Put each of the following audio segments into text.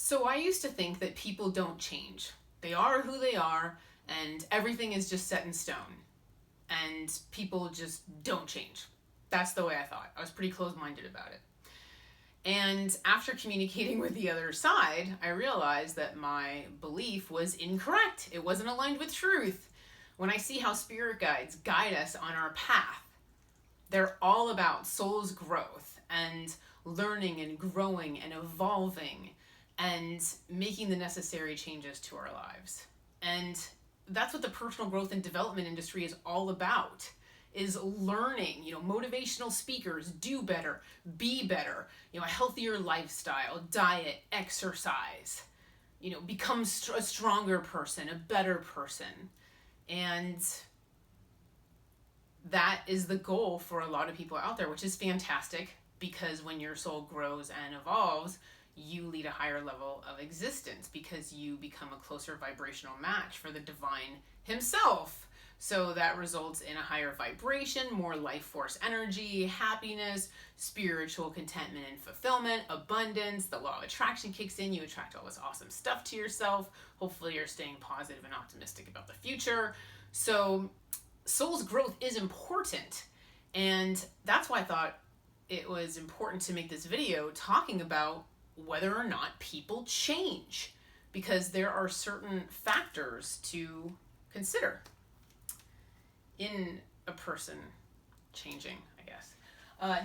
So I used to think that people don't change. They are who they are, and everything is just set in stone. And people just don't change. That's the way I thought. I was pretty closed-minded about it. And after communicating with the other side, I realized that my belief was incorrect. It wasn't aligned with truth. When I see how spirit guides guide us on our path, they're all about soul's growth and learning and growing and evolving and making the necessary changes to our lives. And that's what the personal growth and development industry is all about, is learning. Motivational speakers, do better, be better, a healthier lifestyle, diet, exercise, become a stronger person, a better person. And that is the goal for a lot of people out there, which is fantastic, because when your soul grows and evolves, you lead a higher level of existence because you become a closer vibrational match for the divine himself. So that results in a higher vibration, more life force energy, happiness, spiritual contentment and fulfillment, abundance. The law of attraction kicks in. You attract all this awesome stuff to yourself. Hopefully you're staying positive and optimistic about the future. So soul's growth is important. And that's why I thought it was important to make this video talking about whether or not people change, because there are certain factors to consider in a person changing, I guess.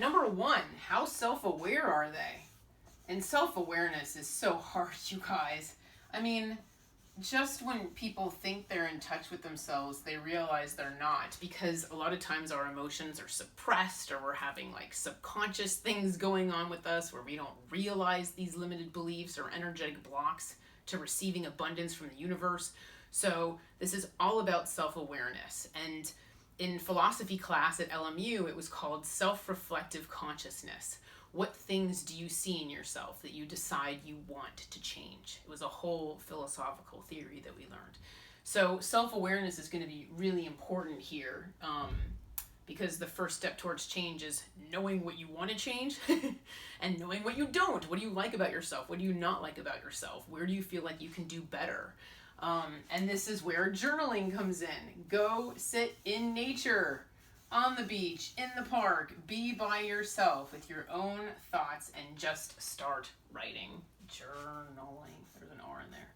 Number one, how self-aware are they? And self-awareness is so hard, you guys. I mean, just when people think they're in touch with themselves, they realize they're not, because a lot of times our emotions are suppressed, or we're having like subconscious things going on with us where we don't realize these limited beliefs or energetic blocks to receiving abundance from the universe. So this is all about self-awareness. And in philosophy class at LMU, it was called self-reflective consciousness. What things do you see in yourself that you decide you want to change? It was a whole philosophical theory that we learned. So self-awareness is going to be really important here, because the first step towards change is knowing what you want to change and knowing what you don't. What do you like about yourself? What do you not like about yourself? Where do you feel like you can do better? And this is where journaling comes in. Go sit in nature, on the beach, in the park, be by yourself with your own thoughts and just start writing. Journaling. There's an R in there.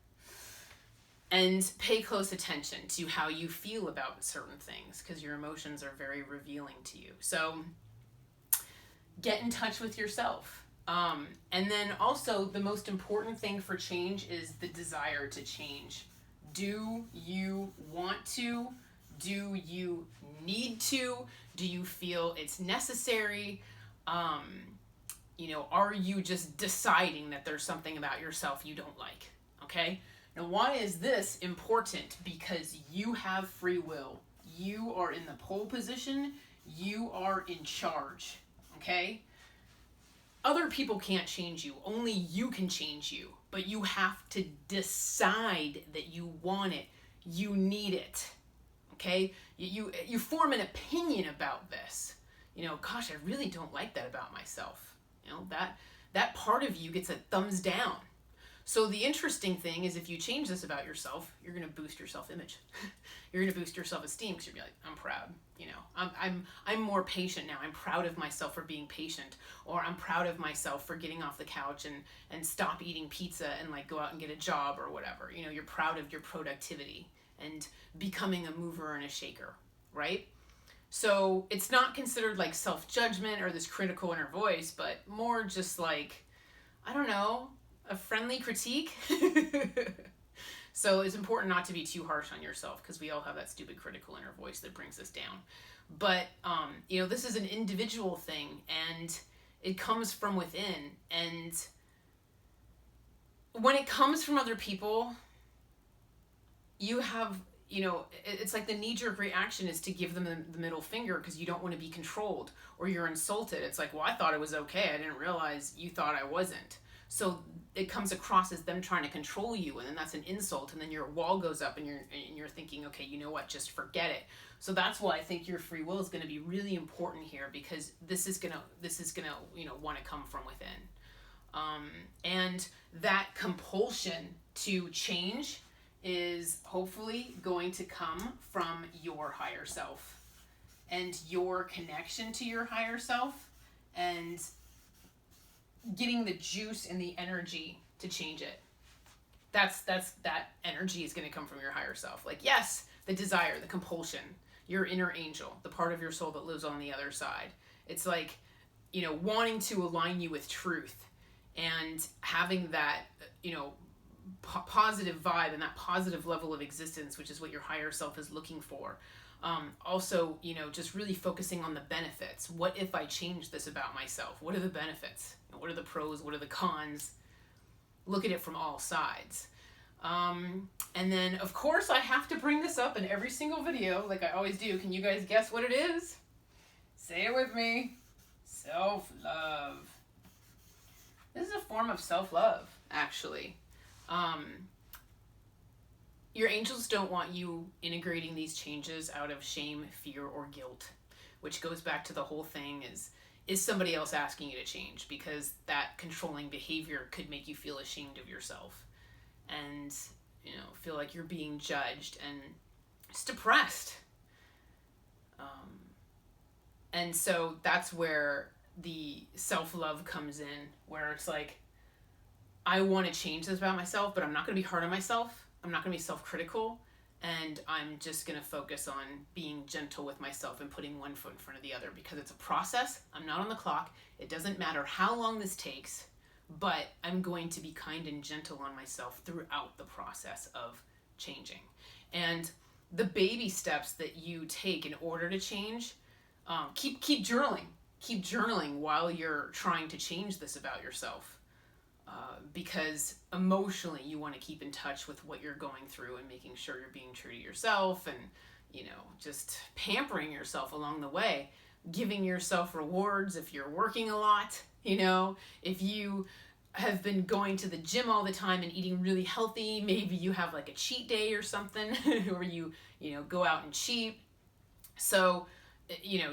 And pay close attention to how you feel about certain things, because your emotions are very revealing to you. So get in touch with yourself. And then also the most important thing for change is the desire to change. Do you want to? Do you need to? Do you feel it's necessary? Are you just deciding that there's something about yourself you don't like? Okay? Now, why is this important? Because you have free will. You are in the pole position. You are in charge. Okay? Other people can't change you. Only you can change you. But you have to decide that you want it. You need it. Okay? You form an opinion about this. Gosh, I really don't like that about myself. That part of you gets a thumbs down. So the interesting thing is, if you change this about yourself, you're going to boost your self-image. You're going to boost your self-esteem, because you're going to be like, I'm proud. I'm more patient now. I'm proud of myself for being patient. Or I'm proud of myself for getting off the couch and stop eating pizza and like go out and get a job or whatever. You're proud of your productivity and becoming a mover and a shaker, right? So it's not considered like self-judgment or this critical inner voice, but more just like, I don't know, a friendly critique. So it's important not to be too harsh on yourself, because we all have that stupid critical inner voice that brings us down. But, this is an individual thing, and it comes from within. And when it comes from other people, you have, it's like the knee-jerk reaction is to give them the middle finger because you don't want to be controlled, or you're insulted. It's like, well, I thought it was okay. I didn't realize you thought I wasn't. So it comes across as them trying to control you, and then that's an insult, and then your wall goes up, and you're thinking, okay, you know what, just forget it. So that's why I think your free will is going to be really important here, because this is gonna want to come from within. And that compulsion to change is hopefully going to come from your higher self and your connection to your higher self, and getting the juice and the energy to change it. That energy is going to come from your higher self. Like, yes, the desire, the compulsion, your inner angel, the part of your soul that lives on the other side. It's like, wanting to align you with truth and having that, positive vibe and that positive level of existence, which is what your higher self is looking for. Also, just really focusing on the benefits. What if I change this about myself? What are the benefits? What are the pros? What are the cons? Look at it from all sides. And then, of course, I have to bring this up in every single video, like I always do. Can you guys guess what it is? Say it with me. Self-love. This is a form of self-love, actually. Your angels don't want you integrating these changes out of shame, fear, or guilt, which goes back to the whole thing is somebody else asking you to change, because that controlling behavior could make you feel ashamed of yourself and, feel like you're being judged and just depressed. And so that's where the self-love comes in, where it's like, I want to change this about myself, but I'm not going to be hard on myself. I'm not going to be self-critical, and I'm just going to focus on being gentle with myself and putting one foot in front of the other, because it's a process. I'm not on the clock. It doesn't matter how long this takes, but I'm going to be kind and gentle on myself throughout the process of changing. And the baby steps that you take in order to change, keep journaling. Keep journaling while you're trying to change this about yourself. Because emotionally you want to keep in touch with what you're going through and making sure you're being true to yourself and, just pampering yourself along the way, giving yourself rewards if you're working a lot, if you have been going to the gym all the time and eating really healthy, maybe you have like a cheat day or something, or you go out and cheat. So,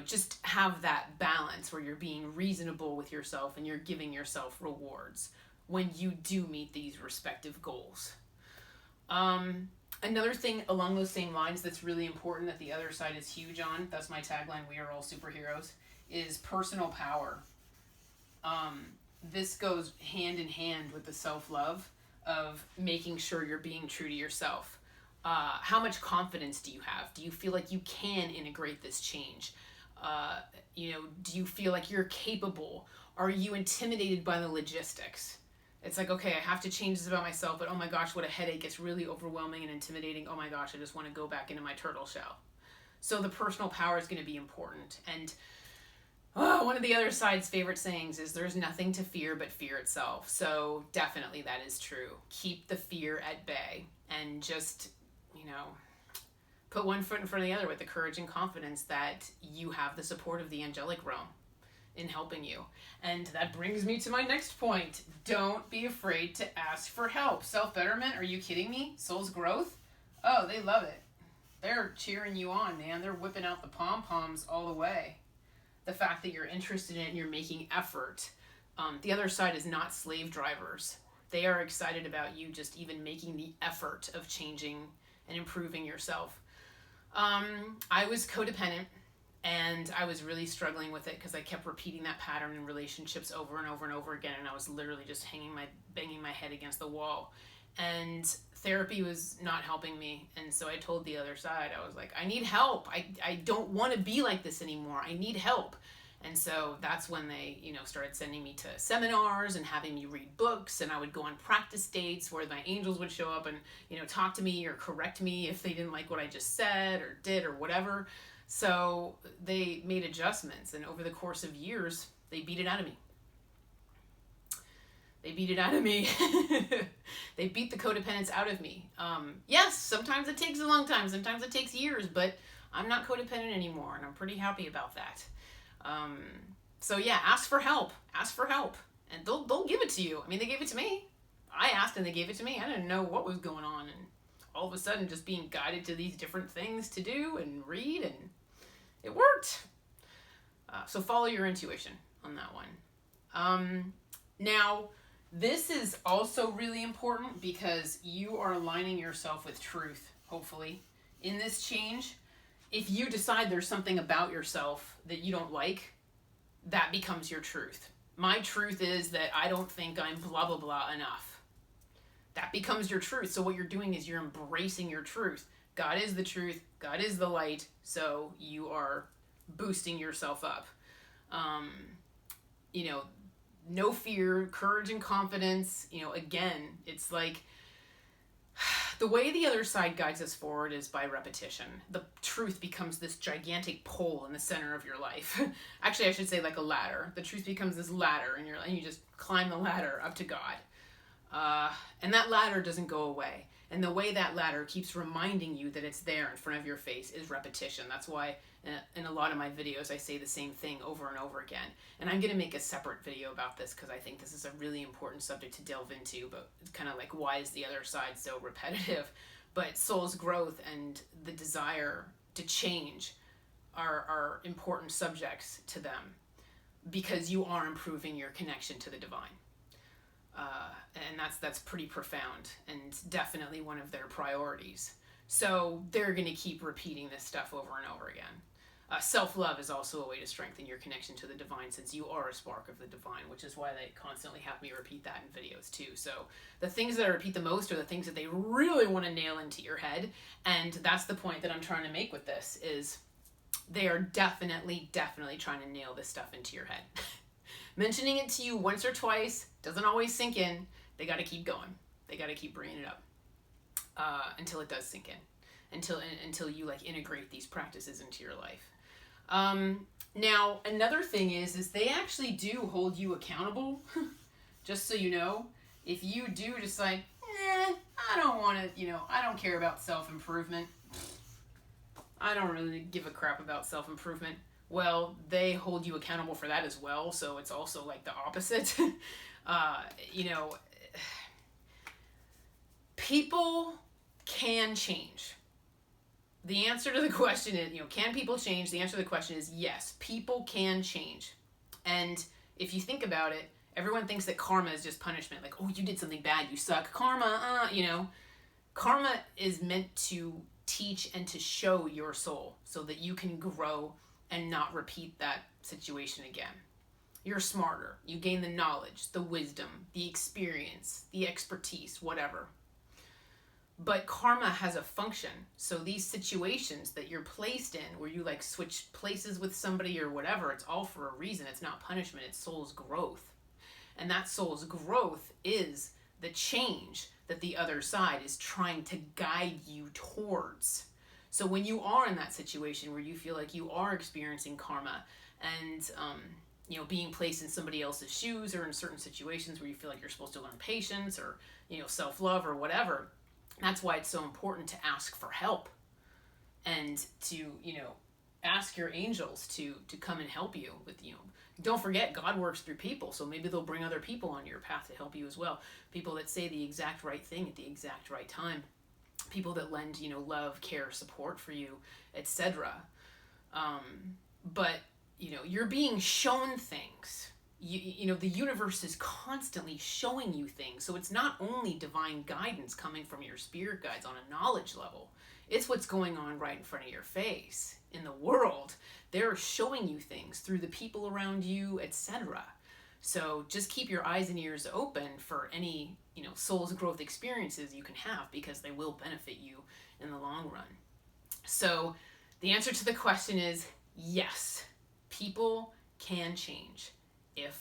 just have that balance where you're being reasonable with yourself and you're giving yourself rewards when you do meet these respective goals. Another thing along those same lines that's really important that the other side is huge on, that's my tagline, we are all superheroes, is personal power. This goes hand in hand with the self-love of making sure you're being true to yourself. How much confidence do you have? Do you feel like you can integrate this change? Do you feel like you're capable? Are you intimidated by the logistics? It's like, okay, I have to change this about myself, but oh my gosh, what a headache. It's really overwhelming and intimidating. Oh my gosh, I just want to go back into my turtle shell. So the personal power is going to be important. And one of the other side's favorite sayings is there's nothing to fear but fear itself. So definitely that is true. Keep the fear at bay and just, put one foot in front of the other with the courage and confidence that you have the support of the angelic realm in helping you. And that brings me to my next point. Don't be afraid to ask for help. Self-betterment? Are you kidding me? Soul's growth? Oh, they love it. They're cheering you on, man. They're whipping out the pom-poms all the way. The fact that you're interested in it and you're making effort. The other side is not slave drivers. They are excited about you just even making the effort of changing and improving yourself. I was codependent, and I was really struggling with it because I kept repeating that pattern in relationships over and over and over again, and I was literally just banging my head against the wall. And therapy was not helping me, and so I told the other side, I was like, I need help. I don't want to be like this anymore. I need help. And so that's when they, started sending me to seminars and having me read books, and I would go on practice dates where my angels would show up and, talk to me or correct me if they didn't like what I just said or did or whatever. So they made adjustments, and over the course of years, they beat it out of me. They beat the codependence out of me. Yes, sometimes it takes a long time. Sometimes it takes years, but I'm not codependent anymore, and I'm pretty happy about that. So yeah, ask for help, and they'll give it to you. I mean, they gave it to me. I asked and they gave it to me. I didn't know what was going on, and all of a sudden just being guided to these different things to do and read, and it worked. So follow your intuition on that one. Now, This is also really important because you are aligning yourself with truth, hopefully, in this change. If you decide there's something about yourself that you don't like, that becomes your truth. My truth is that I don't think I'm blah, blah, blah enough. That becomes your truth. So what you're doing is you're embracing your truth. God is the truth. God is the light. So you are boosting yourself up. You know, no fear, courage and confidence. You know, again, it's like the way the other side guides us forward is by repetition. The truth becomes this gigantic pole in the center of your life. Actually, I should say like a ladder. The truth becomes this ladder, and you just climb the ladder up to God. And that ladder doesn't go away. And the way that ladder keeps reminding you that it's there in front of your face is repetition. That's why in a lot of my videos I say the same thing over and over again. And I'm going to make a separate video about this because I think this is a really important subject to delve into, but it's kind of like, why is the other side so repetitive? But soul's growth and the desire to change are important subjects to them because you are improving your connection to the divine. And that's pretty profound and definitely one of their priorities. So they're going to keep repeating this stuff over and over again. Self-love is also a way to strengthen your connection to the divine, since you are a spark of the divine, which is why they constantly have me repeat that in videos too. So the things that I repeat the most are the things that they really want to nail into your head. And that's the point that I'm trying to make with this, is they are definitely trying to nail this stuff into your head. Mentioning it to you once or twice doesn't always sink in. They got to keep going. They got to keep bringing it up until it does sink in, until you like integrate these practices into your life. Now, another thing is they actually do hold you accountable. Just so you know, if you do decide, I don't want to, I don't care about self-improvement. I don't really give a crap about self-improvement. Well, they hold you accountable for that as well. So it's also like the opposite. People can change. The answer to the question is, can people change? The answer to the question is yes, people can change. And if you think about it, everyone thinks that karma is just punishment. Like, oh, you did something bad, you suck. Karma, Karma is meant to teach and to show your soul so that you can grow and not repeat that situation again. You're smarter. You gain the knowledge, the wisdom, the experience, the expertise, whatever. But karma has a function. So these situations that you're placed in, where you like switch places with somebody or whatever, it's all for a reason. It's not punishment, it's soul's growth. And that soul's growth is the change that the other side is trying to guide you towards. So when you are in that situation where you feel like you are experiencing karma and, being placed in somebody else's shoes, or in certain situations where you feel like you're supposed to learn patience or, self-love or whatever, that's why it's so important to ask for help and to, ask your angels to come and help you with, don't forget, God works through people. So maybe they'll bring other people on your path to help you as well. People that say the exact right thing at the exact right time. People that lend, love, care, support for you, etc. But, you're being shown things. The universe is constantly showing you things. So it's not only divine guidance coming from your spirit guides on a knowledge level. It's what's going on right in front of your face in the world. They're showing you things through the people around you, etc. So just keep your eyes and ears open for any, soul's growth experiences you can have, because they will benefit you in the long run. So the answer to the question is yes, people can change if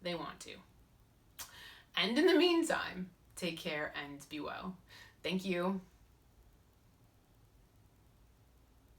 they want to. And in the meantime, take care and be well. Thank you.